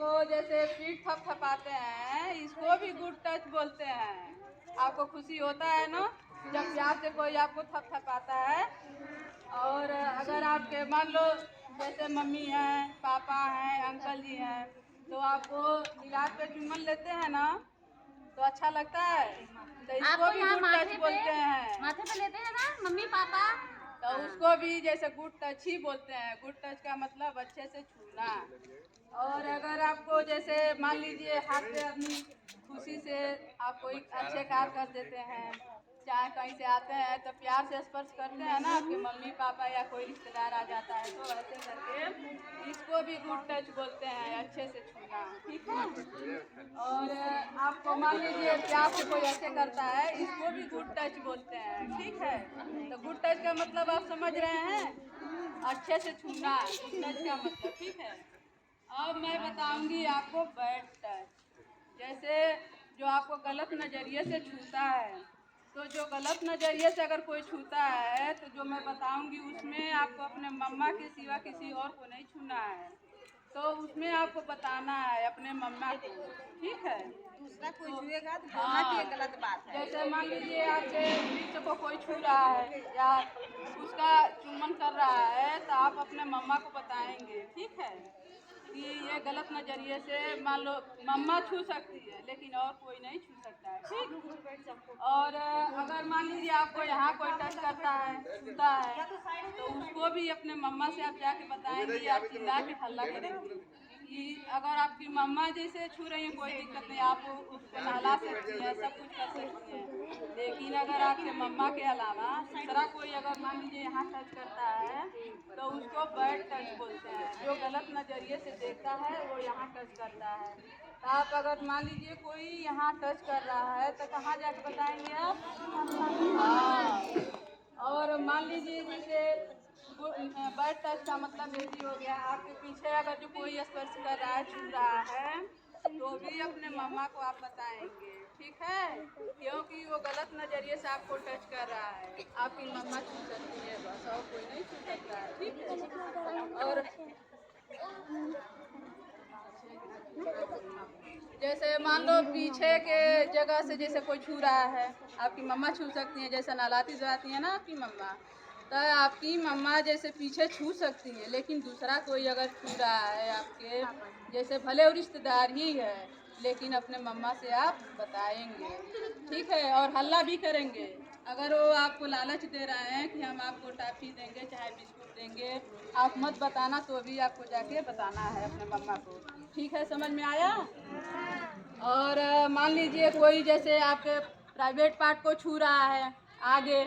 आपको जैसे पीठ थपथपाते हैं, इसको भी गुड टच बोलते हैं। आपको खुशी होता है ना जब प्यार से कोई आपको थपथपाता है। और अगर आपके मान लो जैसे मम्मी हैं, पापा हैं, अंकल जी हैं, तो आपको मिलाद पे चुम्बन लेते हैं ना, तो अच्छा लगता है। तो इसको भी गुड टच बोलते हैं। माथे पे लेते हैं ना मम्मी पापा, तो उसको भी जैसे गुड टच ही बोलते हैं। गुड टच का मतलब अच्छे से छूना। और अगर आपको जैसे मान लीजिए हाथ पे अपनी खुशी से आप कोई अच्छे कार्य कर देते हैं, चाहे कहीं से आते हैं तो प्यार से स्पर्श करते हैं ना, आपके मम्मी पापा या कोई रिश्तेदार आ जाता है, तो ऐसे करके इसको भी गुड टच बोलते हैं, अच्छे से छूना। ठीक है। और आपको मान लीजिए प्यार से कोई ऐसे करता है, इसको भी गुड टच बोलते हैं। ठीक है। तो गुड टच का मतलब आप समझ रहे हैं, अच्छे से छूना गुड टच का मतलब। ठीक है। अब मैं बताऊंगी आपको बैड टच। जैसे जो आपको गलत नज़रिए से छूता है, तो जो गलत नज़रिए से अगर कोई छूता है तो जो मैं बताऊंगी उसमें आपको अपने मम्मा के सिवा किसी और को नहीं छूना है। तो उसमें आपको बताना है अपने मम्मा को। ठीक है। दूसरा कोई छुएगा तो बोलना हाँ, कि ये गलत बात है। जैसे मान लीजिए आपके वृक्ष को कोई छू रहा है या उसका चुम्बन कर रहा है, तो आप अपने मम्मा को बताएंगे। ठीक है, कि ये गलत नज़रिए से मान लो मम्मा छू सकती है लेकिन और कोई नहीं छू सकता है। ठीक। और अगर मान लीजिए आपको यहाँ कोई टच करता है, छूता है, तो उसको भी अपने मम्मा से आप जाके बताएंगे, आप चिल्ला के हल्ला करेंगे कि अगर आपकी मम्मा जैसे छू रही हैं कोई दिक्कत नहीं, आप उसको नहला सकती हैं, सब कुछ कर सकती हैं। लेकिन अगर आपके मम्मा के अलावा दूसरा कोई अगर मान लीजिए यहाँ टच करता है, तो उसको बैड टच बोलते हैं। जो गलत नज़रिए से देखता है वो यहाँ टच करता है। तो आप अगर मान लीजिए कोई यहाँ टच कर रहा है तो कहाँ जाके बताएंगे आप? हाँ। और मान लीजिए जैसे बैड टच का मतलब ये भी हो गया, आपके पीछे अगर जो कोई स्पर्श कर रहा है, छू रहा है, तो भी अपने मम्मा को आप बताएंगे। ठीक है, क्योंकि वो गलत नज़रिए से आपको टच कर रहा है। आपकी मम्मा छू सकती है बस, और कोई नहीं छू सकता है। ठीक है। और जैसे मान लो पीछे के जगह से जैसे कोई छू रहा है, आपकी मम्मा छू सकती हैं। जैसे नहलाती धुलाती है ना आपकी मम्मा, तो आपकी मम्मा जैसे पीछे छू सकती है, लेकिन दूसरा कोई अगर छू रहा है आपके, जैसे भले वो रिश्तेदार ही है, लेकिन अपने मम्मा से आप बताएंगे। ठीक है। और हल्ला भी करेंगे। अगर वो आपको लालच दे रहे हैं कि हम आपको टॉफी देंगे चाहे बिस्कुट देंगे, आप मत बताना, तो भी आपको जाके बताना है अपने मम्मा को। ठीक है, समझ में आया? और मान लीजिए कोई जैसे आपके प्राइवेट पार्ट को छू रहा है आगे,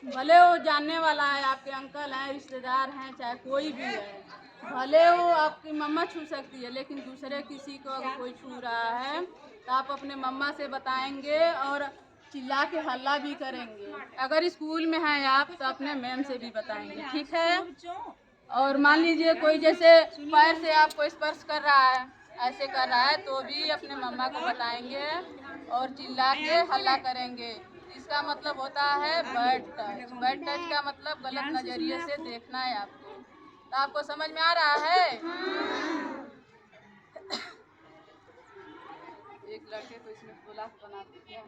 भले वो जानने वाला है, आपके अंकल हैं, रिश्तेदार हैं, चाहे कोई भी है, भले वो आपकी मम्मा छू सकती है, लेकिन दूसरे किसी को अगर कोई छू रहा है तो आप अपने मम्मा से बताएंगे और चिल्ला के हल्ला भी करेंगे। अगर स्कूल में हैं आप तो अपने मैम से भी बताएंगे। ठीक है। और मान लीजिए कोई जैसे पैर से आपको स्पर्श कर रहा है, ऐसे कर रहा है, तो भी अपने मम्मा को बताएंगे और चिल्ला के हल्ला करेंगे। इसका मतलब होता है बैड टच। बैड टच का मतलब गलत नज़रिए से देखना है आपको। तो आपको समझ में आ रहा है? एक लड़के को इसमें बोला बना दिया।